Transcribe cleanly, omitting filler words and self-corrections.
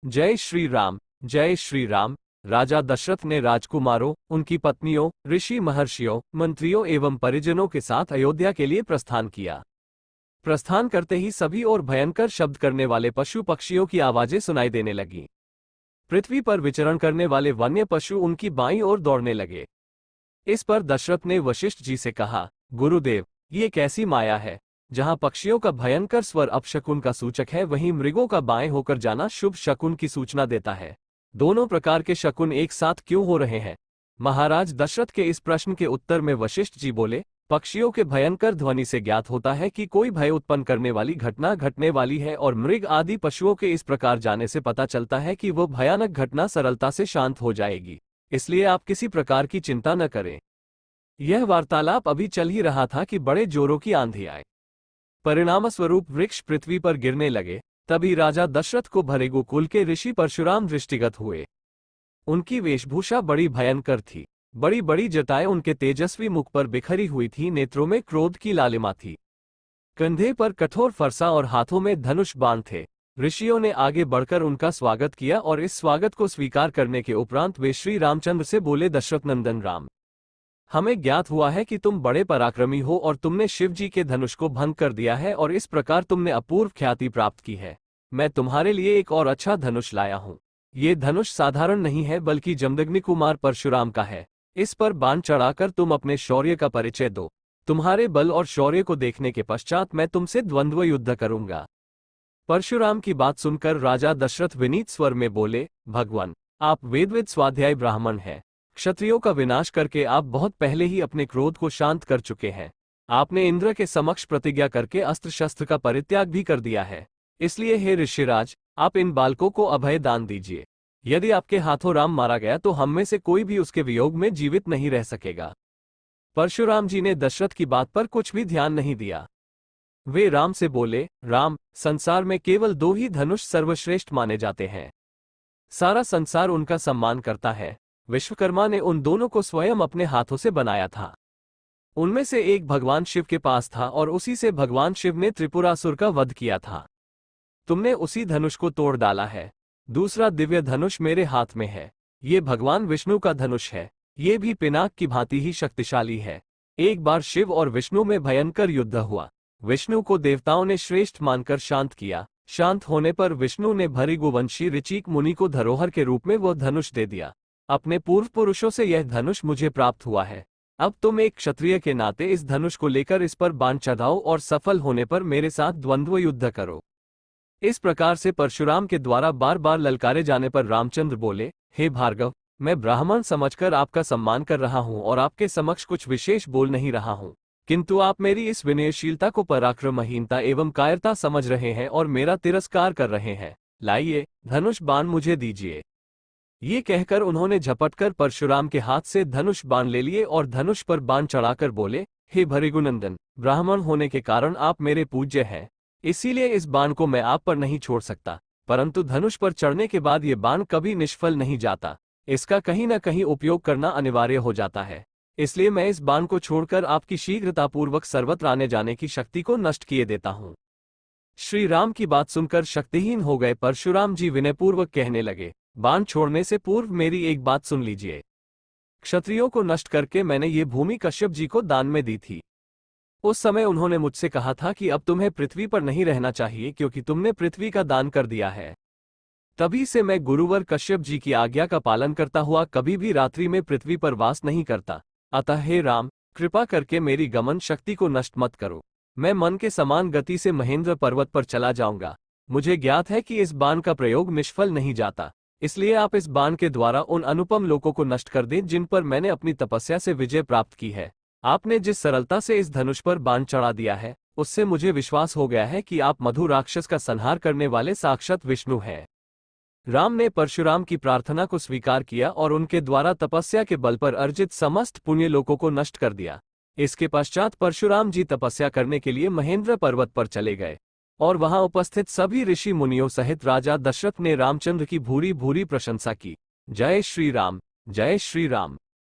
जय श्री राम। जय श्री राम। राजा दशरथ ने राजकुमारों, उनकी पत्नियों, ऋषि महर्षियों, मंत्रियों एवं परिजनों के साथ अयोध्या के लिए प्रस्थान किया। प्रस्थान करते ही सभी और भयंकर शब्द करने वाले पशु पक्षियों की आवाजें सुनाई देने लगीं। पृथ्वी पर विचरण करने वाले वन्य पशु उनकी बाईं ओर दौड़ने लगे। इस पर दशरथ ने वशिष्ठ जी से कहा, गुरुदेव, ये कैसी माया है? जहां पक्षियों का भयंकर स्वर अपशकुन का सूचक है, वहीं मृगों का बाएं होकर जाना शुभ शकुन की सूचना देता है। दोनों प्रकार के शकुन एक साथ क्यों हो रहे हैं? महाराज दशरथ के इस प्रश्न के उत्तर में वशिष्ठ जी बोले, पक्षियों के भयंकर ध्वनि से ज्ञात होता है कि कोई भय उत्पन्न करने वाली घटना घटने वाली है, और मृग आदि पशुओं के इस प्रकार जाने से पता चलता है कि वह भयानक घटना सरलता से शांत हो जाएगी। इसलिए आप किसी प्रकार की चिंता न करें। यह वार्तालाप अभी चल ही रहा था कि बड़े जोरों की आंधी आई। परिणामस्वरूप वृक्ष पृथ्वी पर गिरने लगे। तभी राजा दशरथ को भृगु कुल के ऋषि परशुराम दृष्टिगत हुए। उनकी वेशभूषा बड़ी भयंकर थी। बड़ी बड़ी जटाएं उनके तेजस्वी मुख पर बिखरी हुई थी, नेत्रों में क्रोध की लालिमा थी। कंधे पर कठोर फरसा और हाथों में धनुष बाण थे। ऋषियों ने आगे बढ़कर उनका स्वागत किया और इस स्वागत को स्वीकार करने के उपरांत वे श्री रामचंद्र से बोले, दशरथ नंदन राम, हमें ज्ञात हुआ है कि तुम बड़े पराक्रमी हो और तुमने शिव जी के धनुष को भंग कर दिया है और इस प्रकार तुमने अपूर्व ख्याति प्राप्त की है। मैं तुम्हारे लिए एक और अच्छा धनुष लाया हूँ। ये धनुष साधारण नहीं है, बल्कि जमदग्नि कुमार परशुराम का है। इस पर बाण चढ़ाकर तुम अपने शौर्य का परिचय दो। तुम्हारे बल और शौर्य को देखने के पश्चात मैं तुमसे द्वंद्व युद्ध करूंगा। परशुराम की बात सुनकर राजा दशरथ विनीत स्वर में बोले, भगवान, आप वेदविद स्वाध्याय ब्राह्मण हैं। क्षत्रियों का विनाश करके आप बहुत पहले ही अपने क्रोध को शांत कर चुके हैं। आपने इंद्र के समक्ष प्रतिज्ञा करके अस्त्र शस्त्र का परित्याग भी कर दिया है। इसलिए हे ऋषिराज, आप इन बालकों को अभय दान दीजिए। यदि आपके हाथों राम मारा गया तो हम में से कोई भी उसके वियोग में जीवित नहीं रह सकेगा। परशुराम जी ने दशरथ की बात पर कुछ भी ध्यान नहीं दिया। वे राम से बोले, राम, संसार में केवल दो ही धनुष सर्वश्रेष्ठ माने जाते हैं। सारा संसार उनका सम्मान करता है। विश्वकर्मा ने उन दोनों को स्वयं अपने हाथों से बनाया था। उनमें से एक भगवान शिव के पास था और उसी से भगवान शिव ने त्रिपुरासुर का वध किया था। तुमने उसी धनुष को तोड़ डाला है। दूसरा दिव्य धनुष मेरे हाथ में है। ये भगवान विष्णु का धनुष है। ये भी पिनाक की भांति ही शक्तिशाली है। एक बार शिव और विष्णु में भयंकर युद्ध हुआ। विष्णु को देवताओं ने श्रेष्ठ मानकर शांत किया। शांत होने पर विष्णु ने भृगुवंशी ऋचिक मुनि को धरोहर के रूप में वह धनुष दे दिया। अपने पूर्व पुरुषों से यह धनुष मुझे प्राप्त हुआ है। अब तुम एक क्षत्रिय के नाते इस धनुष को लेकर इस पर बाण चढ़ाओ और सफल होने पर मेरे साथ द्वंद्व युद्ध करो। इस प्रकार से परशुराम के द्वारा बार बार ललकारे जाने पर रामचंद्र बोले, हे भार्गव, मैं ब्राह्मण समझकर आपका सम्मान कर रहा हूं और आपके समक्ष कुछ विशेष बोल नहीं रहा हूं, किंतु आप मेरी इस विनयशीलता को पराक्रमहीनता एवं कायरता समझ रहे हैं और मेरा तिरस्कार कर रहे हैं। लाइए, धनुष बाण मुझे दीजिए। ये कहकर उन्होंने झपटकर परशुराम के हाथ से धनुष बाण ले लिए और धनुष पर बाण चढ़ाकर बोले, हे भृगुनंदन, ब्राह्मण होने के कारण आप मेरे पूज्य हैं, इसीलिए इस बाण को मैं आप पर नहीं छोड़ सकता। परंतु धनुष पर चढ़ने के बाद ये बाण कभी निष्फल नहीं जाता। इसका कहीं न कहीं उपयोग करना अनिवार्य हो जाता है। इसलिए मैं इस बाण को छोड़कर आपकी शीघ्रतापूर्वक सर्वत्र आने जाने की शक्ति को नष्ट किए देता हूं। श्री राम की बात सुनकर शक्तिहीन हो गए परशुराम जी विनयपूर्वक कहने लगे, बाण छोड़ने से पूर्व मेरी एक बात सुन लीजिए। क्षत्रियों को नष्ट करके मैंने ये भूमि कश्यप जी को दान में दी थी। उस समय उन्होंने मुझसे कहा था कि अब तुम्हें पृथ्वी पर नहीं रहना चाहिए, क्योंकि तुमने पृथ्वी का दान कर दिया है। तभी से मैं गुरुवर कश्यप जी की आज्ञा का पालन करता हुआ कभी भी रात्रि में पृथ्वी पर वास नहीं करता। अतः हे राम, कृपा करके मेरी गमन शक्ति को नष्ट मत करो। मैं मन के समान गति से महेंद्र पर्वत पर चला जाऊंगा। मुझे ज्ञात है कि इस बाण का प्रयोग निष्फल नहीं जाता, इसलिए आप इस बाण के द्वारा उन अनुपम लोकों को नष्ट कर दें जिन पर मैंने अपनी तपस्या से विजय प्राप्त की है। आपने जिस सरलता से इस धनुष पर बाण चढ़ा दिया है, उससे मुझे विश्वास हो गया है कि आप मधु राक्षस का संहार करने वाले साक्षात विष्णु हैं। राम ने परशुराम की प्रार्थना को स्वीकार किया और उनके द्वारा तपस्या के बल पर अर्जित समस्त पुण्य लोकों को नष्ट कर दिया। इसके पश्चात परशुराम जी तपस्या करने के लिए महेंद्र पर्वत पर चले गए और वहां उपस्थित सभी ऋषि मुनियों सहित राजा दशरथ ने रामचंद्र की भूरी भूरी प्रशंसा की। जय श्री राम। जय श्री राम।